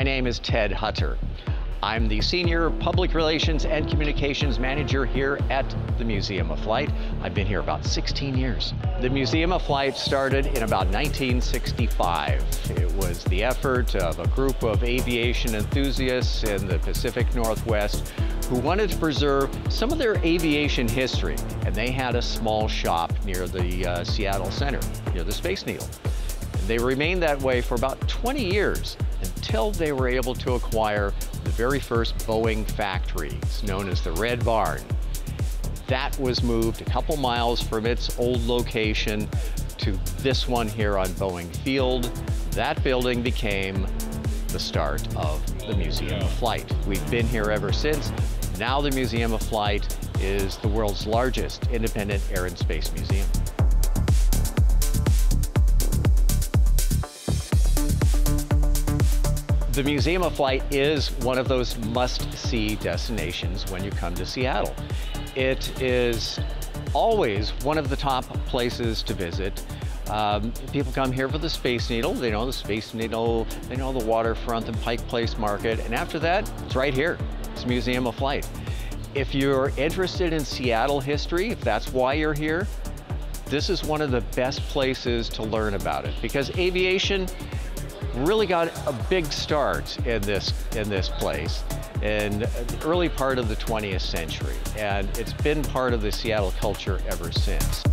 My name is Ted Hutter. I'm the Senior Public Relations and Communications Manager here at the Museum of Flight. I've been here about 16 years. The Museum of Flight started in about 1965. It was the effort of a group of aviation enthusiasts in the Pacific Northwest who wanted to preserve some of their aviation history, and they had a small shop near the Seattle Center, near the Space Needle. And they remained that way for about 20 years until they were able to acquire the very first Boeing factory, known as the Red Barn. That was moved a couple miles from its old location to this one here on Boeing Field. That building became the start of the Museum of Flight. We've been here ever since. Now the Museum of Flight is the world's largest independent air and space museum. The Museum of Flight is one of those must-see destinations when you come to Seattle. It is always one of the top places to visit. People come here for the Space Needle. They know the Space Needle, they know the waterfront, the Pike Place Market, and after that, it's right here. It's Museum of Flight. If you're interested in Seattle history, if that's why you're here, this is one of the best places to learn about it, because aviation really got a big start in this place in the early part of the 20th century, and it's been part of the Seattle culture ever since.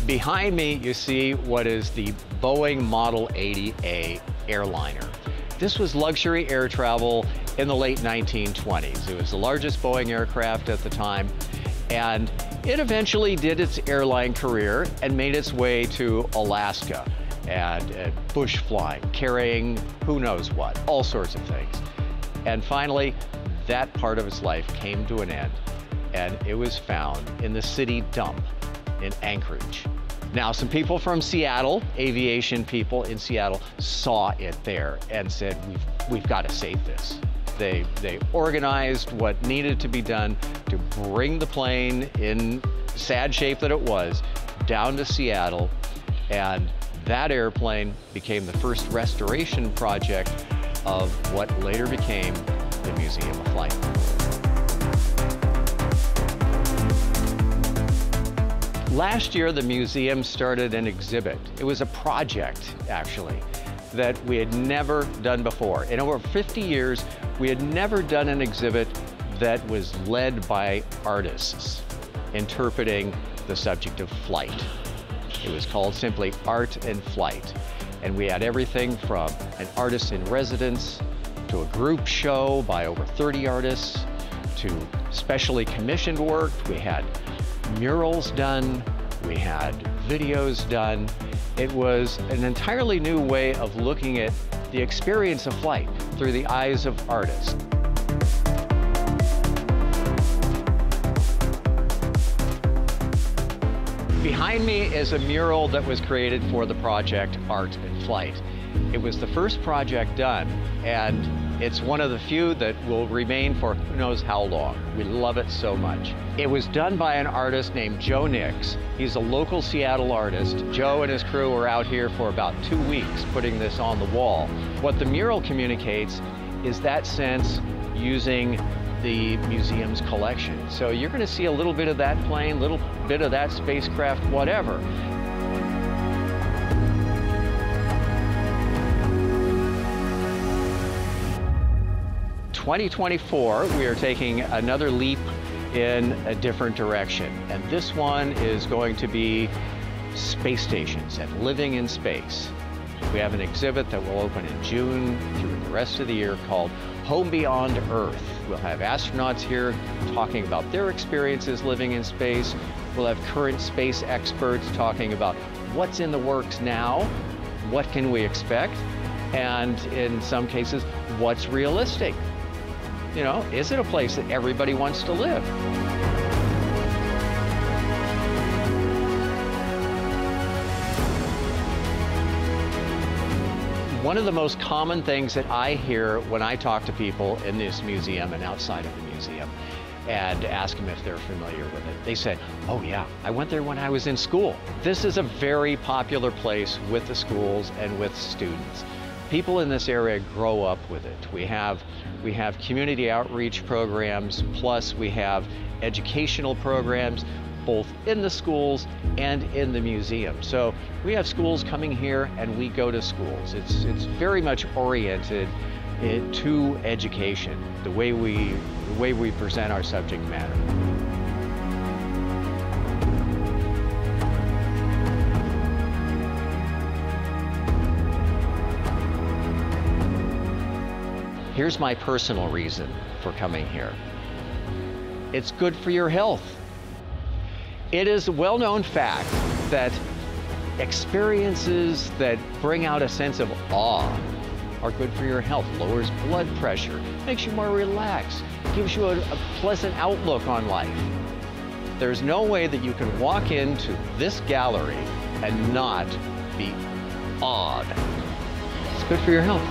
Behind me, you see what is the Boeing Model 80A airliner. This was luxury air travel in the late 1920s. It was the largest Boeing aircraft at the time, and it eventually did its airline career and made its way to Alaska and bush flying, carrying who knows what, all sorts of things. And finally, that part of its life came to an end, and it was found in the city dump in Anchorage. Now, some people from Seattle, aviation people in Seattle, saw it there and said, we've got to save this. They organized what needed to be done to bring the plane, in sad shape that it was, down to Seattle, and that airplane became the first restoration project of what later became the Museum of Flight. Last year, the museum started an exhibit. It was a project, actually, that we had never done before. In over 50 years, we had never done an exhibit that was led by artists interpreting the subject of flight. It was called simply Art and Flight. And we had everything from an artist in residence to a group show by over 30 artists to specially commissioned work. We had murals done, we had videos done. It was an entirely new way of looking at the experience of flight through the eyes of artists. Behind me is a mural that was created for the project Art and Flight. It was the first project done, and it's one of the few that will remain for who knows how long. We love it so much. It was done by an artist named Joe Nix. He's a local Seattle artist. Joe and his crew were out here for about 2 weeks putting this on the wall. What the mural communicates is that sense using the museum's collection. So you're going to see a little bit of that plane, little bit of that spacecraft, whatever. 2024, we are taking another leap in a different direction, and this one is going to be space stations and living in space. We have an exhibit that will open in June through the rest of the year called Home Beyond Earth. We'll have astronauts here talking about their experiences living in space. We'll have current space experts talking about what's in the works now, what can we expect, and in some cases, what's realistic. You know, is it a place that everybody wants to live? One of the most common things that I hear when I talk to people in this museum and outside of the museum and ask them if they're familiar with it. They said, oh yeah, I went there when I was in school. This is a very popular place with the schools and with students. People in this area grow up with it. We have community outreach programs, plus we have educational programs, both in the schools and in the museum. So we have schools coming here and we go to schools. It's very much oriented to education, the way we present our subject matter. Here's my personal reason for coming here. It's good for your health. It is a well-known fact that experiences that bring out a sense of awe are good for your health. Lowers blood pressure, makes you more relaxed, gives you a pleasant outlook on life. There's no way that you can walk into this gallery and not be awed. It's good for your health.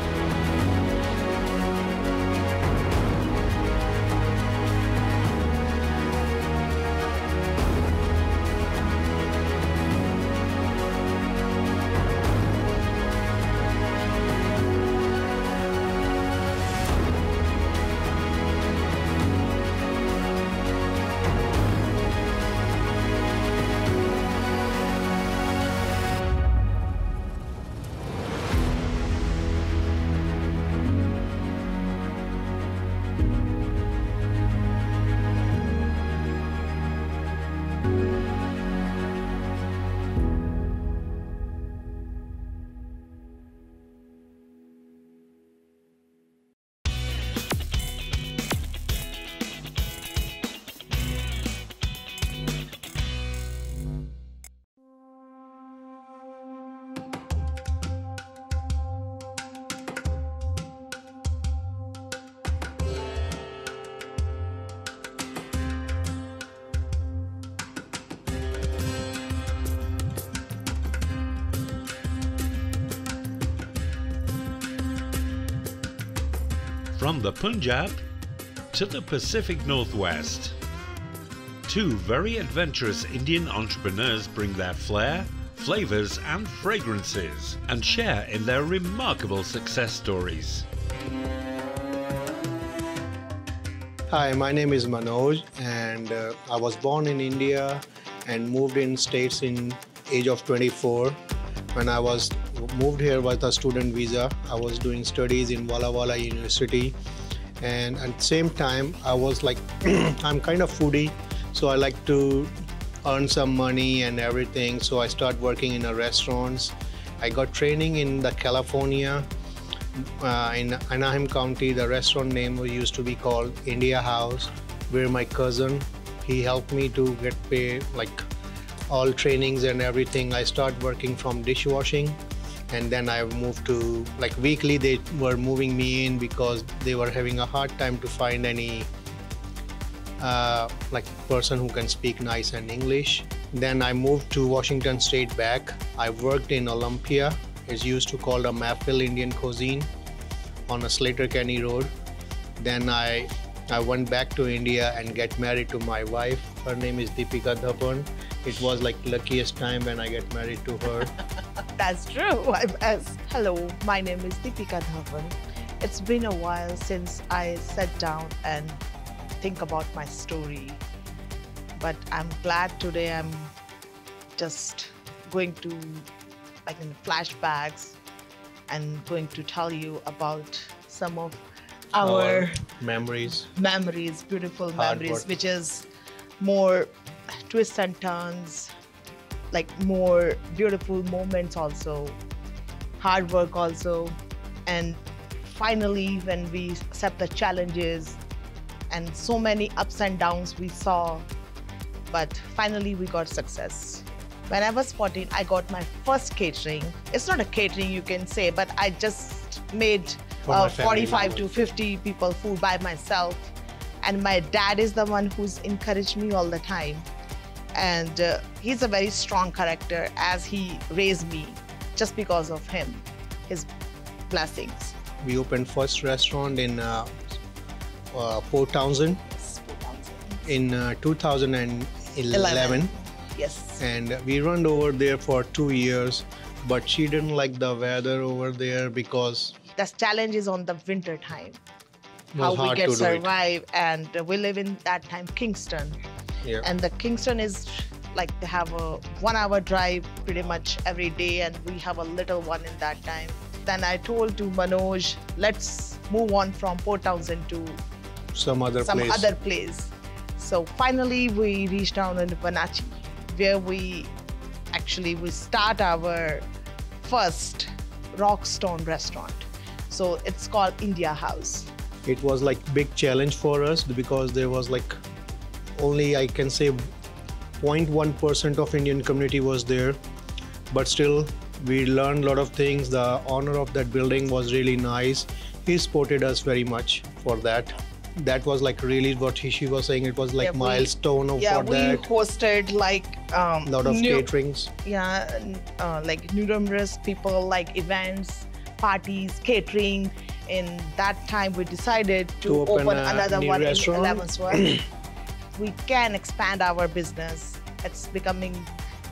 From the Punjab to the Pacific Northwest, two very adventurous Indian entrepreneurs bring their flair, flavors and fragrances and share in their remarkable success stories. Hi, my name is Manoj and I was born in India and moved in States in age of 24. When I was moved here with a student visa, I was doing studies in Walla Walla University, and at the same time I was like, I'm kind of foodie, so I like to earn some money and everything, so I started working in a restaurants. I got training in the California, in Anaheim County. The restaurant name used to be called India House, where my cousin, he helped me to get paid, like all trainings and everything. I started working from dishwashing, and then I moved to, like, weekly they were moving me in because they were having a hard time to find any like person who can speak nice and English. Then I moved to Washington State back. I worked in Olympia. It's used to call a Maple Indian Cuisine on a Slater Kenny Road. Then I went back to India and get married to my wife. Her name is Deepika Dhapan. It was like luckiest time when I get married to her. That's true. Hello, my name is Deepika Dhapan. It's been a while since I sat down and think about my story. But I'm glad today I'm just going to, like, in flashbacks and going to tell you about some of our memories, beautiful memories, which is more twists and turns, like more beautiful moments also, hard work also, and finally when we accept the challenges and so many ups and downs we saw, but finally we got success. When I was 14, I got my first catering. It's not a catering you can say, but I just made 45 to 50 people food by myself. And my dad is the one who's encouraged me all the time. And he's a very strong character as he raised me just because of him, his blessings. We opened first restaurant in Port Townsend. in 2011. Yes. And we run over there for 2 years, but she didn't like the weather over there because The challenge is on the winter time. it was How we hard get to do it. survive, and we live in that time Kingston, Yeah. and the Kingston is like they have a 1 hour drive pretty much every day, and we have a little one in that time. Then I told to Manoj, let's move on from Port Townsend to Some other some place. other place. So finally we reached down in Wenatchee, where we start our first Rockstone restaurant. So it's called India House. It was like big challenge for us because there was like only, I can say, 0.1% of Indian community was there, but still we learned a lot of things. The owner of that building was really nice. He supported us very much for that. That was like really what she was saying. It was like Yeah, milestone Yeah, for we that. hosted like A lot of caterings. like numerous people, like events, parties, catering. In that time, we decided to open a another new one restaurant. in 11th. We can expand our business. It's becoming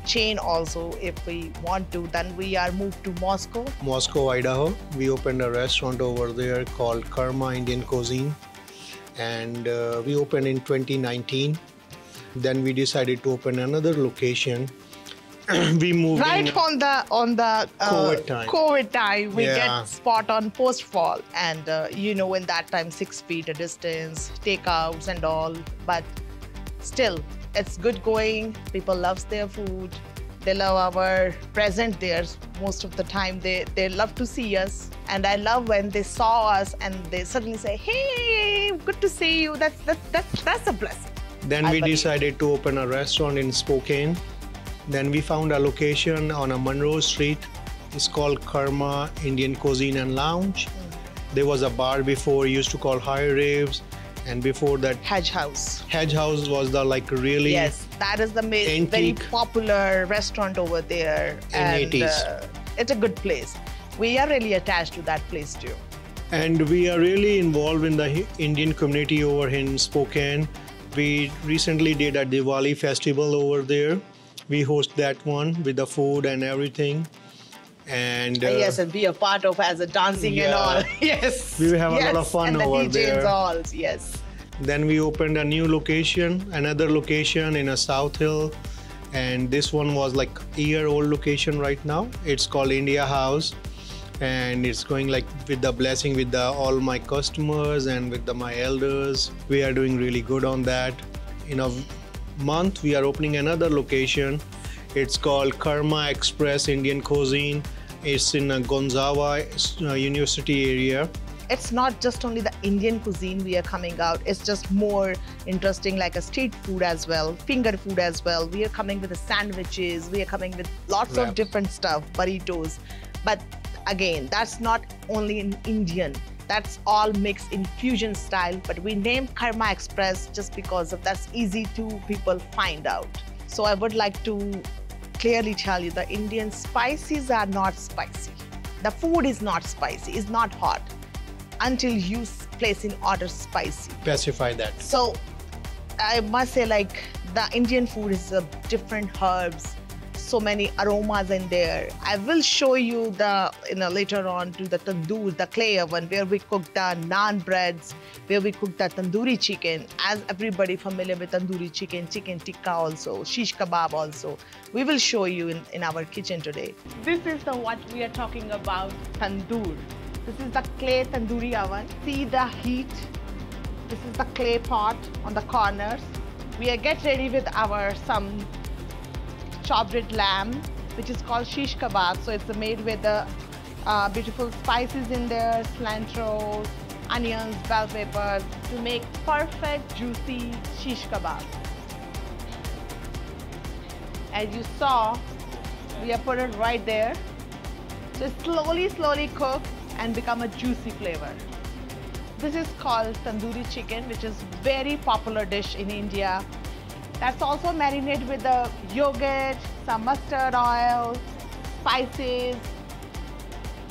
chain also. If we want to, then we are moved to Moscow. Moscow, Idaho. We opened a restaurant over there called Karma Indian Cuisine, and we opened in 2019. Then we decided to open another location. We moved Right in on the COVID time. COVID time, we Yeah. get spot on post fall, and in that time 6 feet a distance, takeouts and all. But still, it's good going. People loves their food. They love our present there. Most of the time, they love to see us, and I love when they saw us and they suddenly say, "Hey, good to see you." That's a blessing. Then I we believe. decided to open a restaurant in Spokane. Then we found a location on a Monroe Street. It's called Karma Indian Cuisine and Lounge. There was a bar before, used to call High Raves, and before that, Hedge House. Hedge House was the like really Yes, that is the very antique. popular restaurant over there. In 80s. It's a good place. We are really attached to that place too. And we are really involved in the Indian community over in Spokane. We recently did a Diwali festival over there. We host that one with the food and everything. And Yes, and be a part of as a dancing and yeah. all. Yes. We will have a lot Yes, of fun and over the DJs there. all. Yes. then we opened a new location, another location in a South Hill. And this one was like a year-old location right now. It's called India House. And it's going like with the blessing with all my customers and with my elders. We are doing really good on that. In a month, we are opening another location. It's called Karma Express Indian Cuisine. It's in Gonzaga University area. It's not just only the Indian cuisine we are coming out. It's just more interesting, like a street food as well, finger food as well. We are coming with the sandwiches. We are coming with lots of Wraps. different stuff, burritos. But again, that's not only in Indian. That's all mixed in fusion style. But we named Karma Express just because of that's easy to people find out. So I would like to clearly tell you the Indian spices are not spicy. The food is not spicy, it's not hot until you place in order spicy. Specify that. So I must say, like, the Indian food is different herbs, so many aromas in there. I will show you later on to the tandoor, the clay oven, where we cook the naan breads, where we cook the tandoori chicken. As everybody familiar with tandoori chicken, chicken tikka also, shish kebab also. We will show you in our kitchen today. This is what we are talking about, tandoor. This is the clay tandoori oven. See the heat. This is the clay pot on the corners. We are get ready with some chopped red lamb, which is called shish kebab. So it's made with the beautiful spices in there, cilantro, onions, bell peppers, to make perfect juicy shish kebab. As you saw, we have put it right there. So slowly cook and become a juicy flavor. This is called tandoori chicken, which is very popular dish in India. That's also marinated with the yogurt, some mustard oil, spices,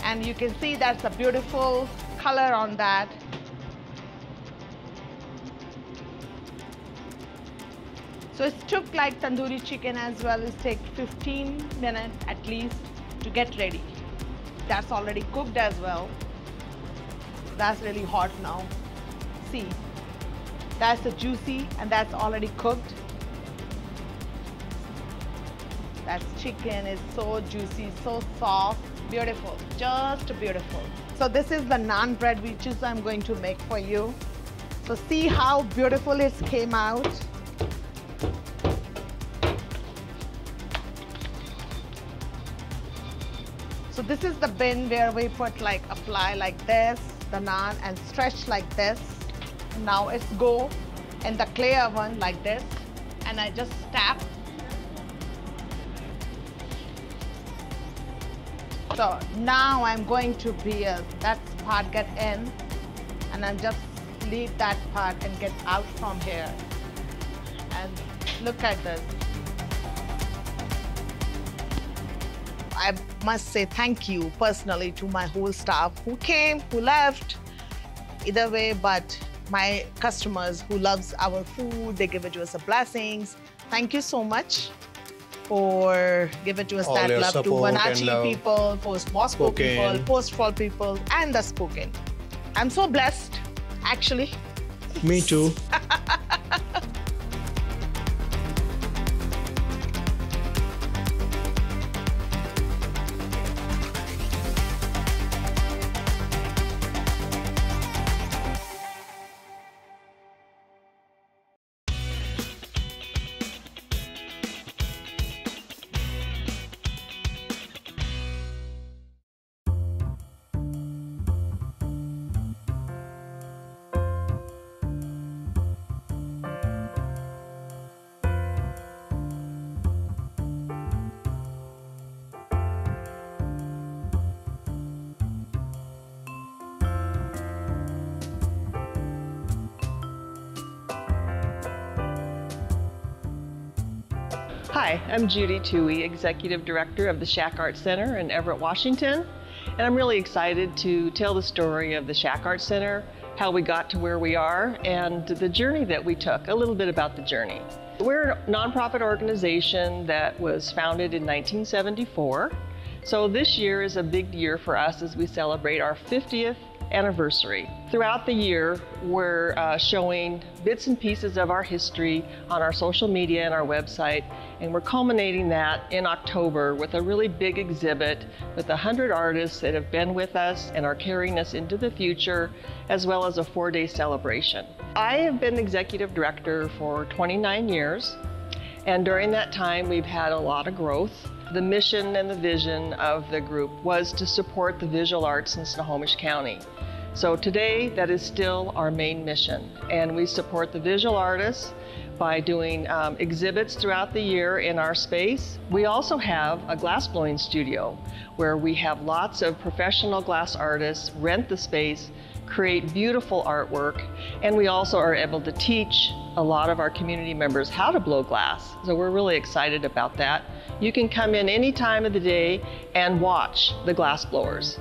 and you can see that's a beautiful color on that. So it took like tandoori chicken as well. It takes 15 minutes at least to get ready. That's already cooked as well. That's really hot now. See, that's the juicy and that's already cooked. That chicken is so juicy, so soft, beautiful, just beautiful. So this is the naan bread which I'm going to make for you. So see how beautiful it came out. So this is the bin where we put like apply like this, the naan, and stretch like this. Now it's go in the clay oven like this, and I just tap. So now I'm going to be that part get in, and I'm just leave that part and get out from here. And look at this. I must say thank you personally to my whole staff who came, who left, either way, but my customers who loves our food, they give it to us as blessings. Thank you so much for giving to us all that your love to support and Wenatchee love. people, post-Moscow people, post-Fall people, and the Spokane. I'm so blessed, actually. Me too. Hi, I'm Judy Toohey, Executive Director of the Shack Art Center in Everett, Washington. And I'm really excited to tell the story of the Shack Art Center, how we got to where we are, and the journey that we took, a little bit about the journey. We're a nonprofit organization that was founded in 1974. So this year is a big year for us as we celebrate our 50th anniversary. Throughout the year, we're showing bits and pieces of our history on our social media and our website, and we're culminating that in October with a really big exhibit with 100 artists that have been with us and are carrying us into the future, as well as a 4-day celebration. I have been executive director for 29 years, and during that time we've had a lot of growth. The mission and the vision of the group was to support the visual arts in Snohomish County. So today, that is still our main mission, and we support the visual artists by doing exhibits throughout the year in our space. We also have a glassblowing studio where we have lots of professional glass artists rent the space, create beautiful artwork, and we also are able to teach a lot of our community members how to blow glass. So we're really excited about that. You can come in any time of the day and watch the glass blowers.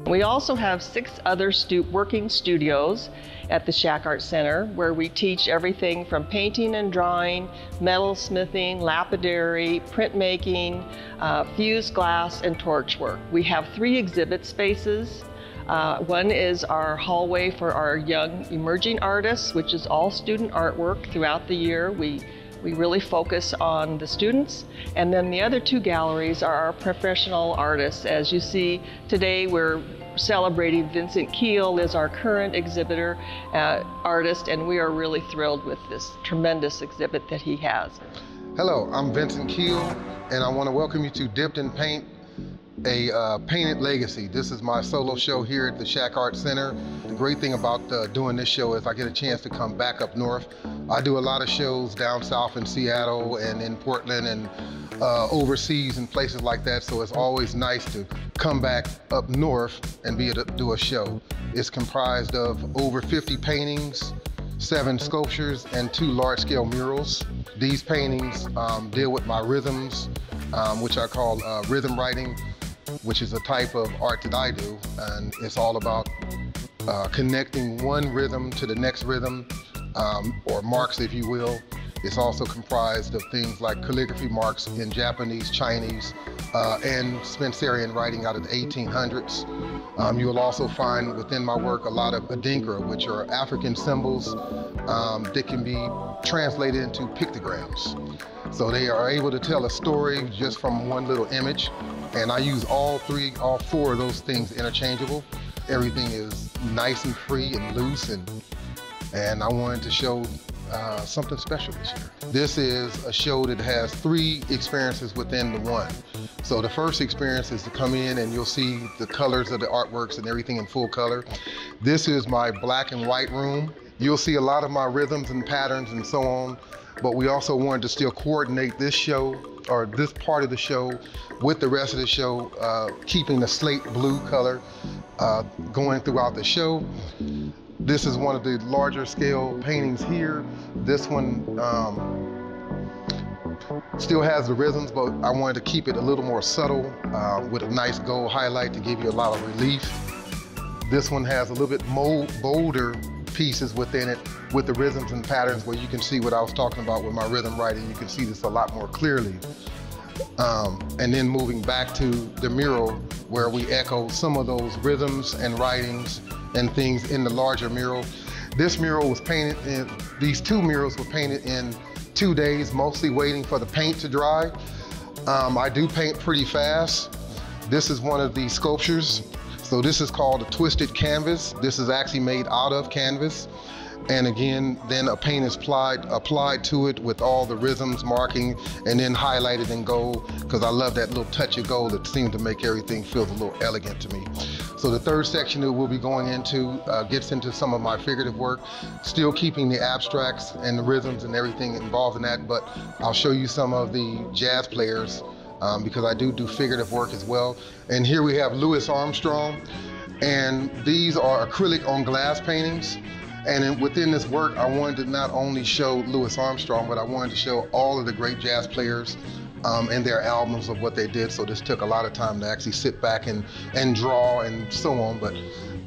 We also have 6 other working studios at the Shack Art Center where we teach everything from painting and drawing, metal smithing, lapidary, printmaking, fused glass, and torch work. We have 3 exhibit spaces. One is our hallway for our young emerging artists, which is all student artwork throughout the year. We really focus on the students. And then the other 2 galleries are our professional artists. As you see, today we're celebrating Vincent Keel as our current exhibitor, artist, and we are really thrilled with this tremendous exhibit that he has. Hello, I'm Vincent Keel, and I want to welcome you to Dipped in Paint, a painted legacy. This is my solo show here at the Shack Art Center. The great thing about doing this show is I get a chance to come back up north. I do a lot of shows down south in Seattle and in Portland and overseas and places like that, so it's always nice to come back up north and be able to do a show. It's comprised of over 50 paintings, 7 sculptures, and 2 large-scale murals. These paintings deal with my rhythms, which I call rhythm writing, which is a type of art that I do, and it's all about connecting one rhythm to the next rhythm, or marks, if you will. It's also comprised of things like calligraphy marks in Japanese, Chinese, and Spencerian writing out of the 1800s. You will also find within my work a lot of adinkra, which are African symbols that can be translated into pictograms. So they are able to tell a story just from one little image. And I use all four of those things interchangeable. Everything is nice and free and loose, and I wanted to show something special this year. This is a show that has 3 experiences within the one. So the first experience is to come in and you'll see the colors of the artworks and everything in full color. This is my black and white room. You'll see a lot of my rhythms and patterns and so on, but we also wanted to still coordinate this show, or this part of the show, with the rest of the show, keeping the slate blue color going throughout the show. This is one of the larger scale paintings here. This one still has the rhythms, but I wanted to keep it a little more subtle with a nice gold highlight to give you a lot of relief. This one has a little bit bolder pieces within it with the rhythms and patterns, where you can see what I was talking about with my rhythm writing. You can see this a lot more clearly. And then moving back to the mural, where we echo some of those rhythms and writings and things in the larger mural. This mural was painted in, these 2 murals were painted in 2 days, mostly waiting for the paint to dry. I do paint pretty fast. This is one of the sculptures. So this is called a twisted canvas. This is actually made out of canvas. And again, then a paint is applied to it with all the rhythms, marking, and then highlighted in gold, because I love that little touch of gold that seems to make everything feel a little elegant to me. So the third section that we'll be going into gets into some of my figurative work, still keeping the abstracts and the rhythms and everything involved in that, but I'll show you some of the jazz players because I do figurative work as well. And here we have Louis Armstrong, and these are acrylic on glass paintings. And within this work, I wanted to not only show Louis Armstrong, but I wanted to show all of the great jazz players and their albums of what they did. So this took a lot of time to actually sit back and draw and so on, but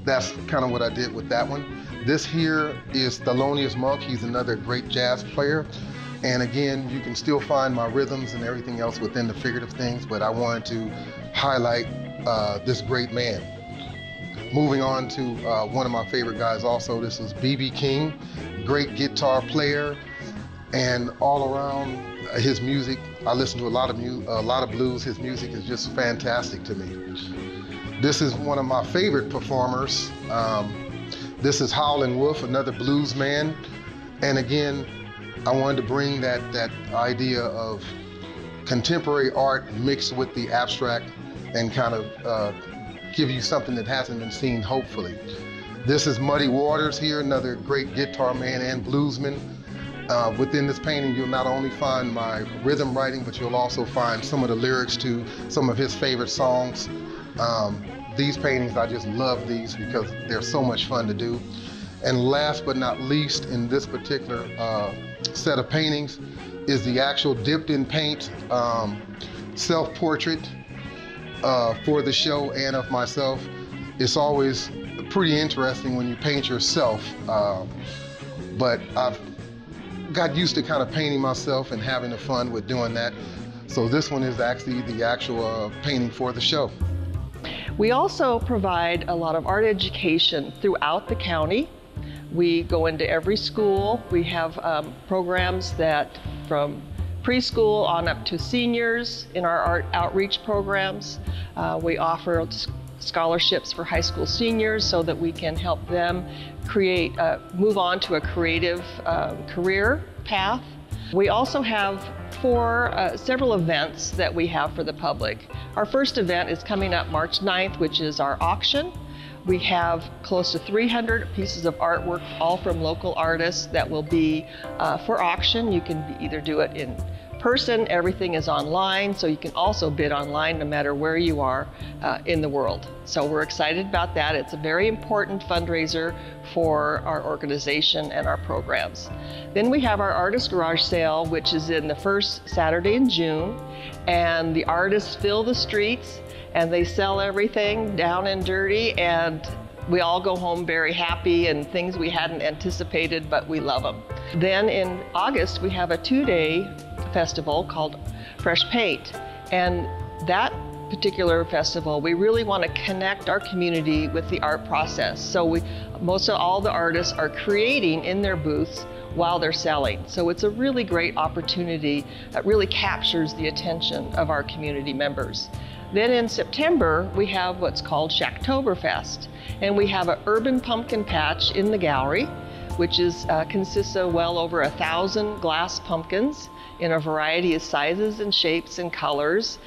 that's kind of what I did with that one. This here is Thelonious Monk. He's another great jazz player. And again, you can still find my rhythms and everything else within the figurative things, but I wanted to highlight this great man. Moving on to one of my favorite guys also, this is B.B. King, great guitar player, and all around his music, I listen to a lot of blues. His music is just fantastic to me. This is one of my favorite performers. This is Howlin' Wolf, another blues man. And again, I wanted to bring that idea of contemporary art mixed with the abstract and kind of give you something that hasn't been seen, hopefully. This is Muddy Waters here, another great guitar man and bluesman. Within this painting, you'll not only find my rhythm writing, but you'll also find some of the lyrics to some of his favorite songs. These paintings, I just love these because they're so much fun to do. And last but not least, in this particular set of paintings is the actual dipped in paint self-portrait for the show and of myself. It's always pretty interesting when you paint yourself, but I've got used to kind of painting myself and having the fun with doing that. So this one is actually the actual painting for the show. We also provide a lot of art education throughout the county. We go into every school. We have programs that from preschool on up to seniors in our art outreach programs. We offer scholarships for high school seniors so that we can help them move on to a creative career path. We also have several events that we have for the public. Our first event is coming up March 9th, which is our auction. We have close to 300 pieces of artwork, all from local artists, that will be for auction. You can either do it in person, everything is online, so you can also bid online no matter where you are in the world. So we're excited about that. It's a very important fundraiser for our organization and our programs. Then we have our Artist Garage Sale, which is in the first Saturday in June, and the artists fill the streets and they sell everything down and dirty, and We all go home very happy and things we hadn't anticipated, but we love them. Then in August, we have a 2-day festival called Fresh Paint. And that particular festival, we really want to connect our community with the art process. So most of all the artists are creating in their booths while they're selling. So it's a really great opportunity that really captures the attention of our community members. Then in September, we have what's called Shacktoberfest. And we have an urban pumpkin patch in the gallery, which consists of well over 1,000 glass pumpkins in a variety of sizes and shapes and colors,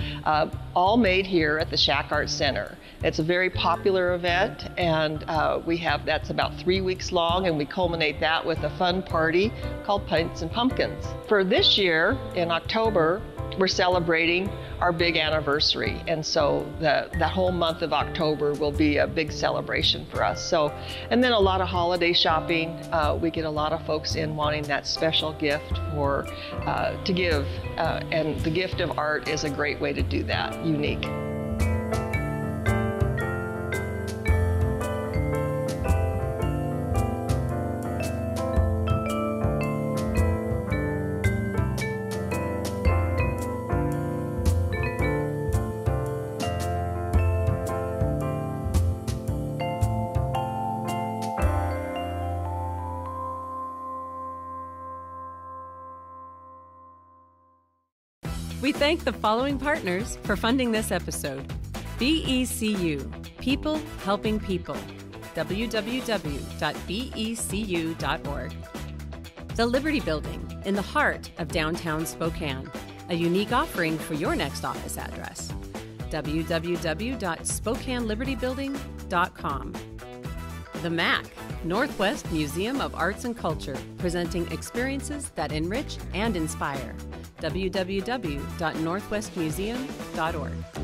all made here at the Shack Art Center. It's a very popular event, and that's about 3 weeks long, and we culminate that with a fun party called Pints and Pumpkins. For this year, in October, we're celebrating our big anniversary, and so that whole month of October will be a big celebration for us. And then a lot of holiday shopping. We get a lot of folks in wanting that special gift to give, and the gift of art is a great way to do that, unique. We thank the following partners for funding this episode. BECU, People Helping People, www.becu.org. The Liberty Building, in the heart of downtown Spokane, a unique offering for your next office address. www.SpokaneLibertyBuilding.com. The MAC, Northwest Museum of Arts and Culture, presenting experiences that enrich and inspire. www.northwestmuseum.org.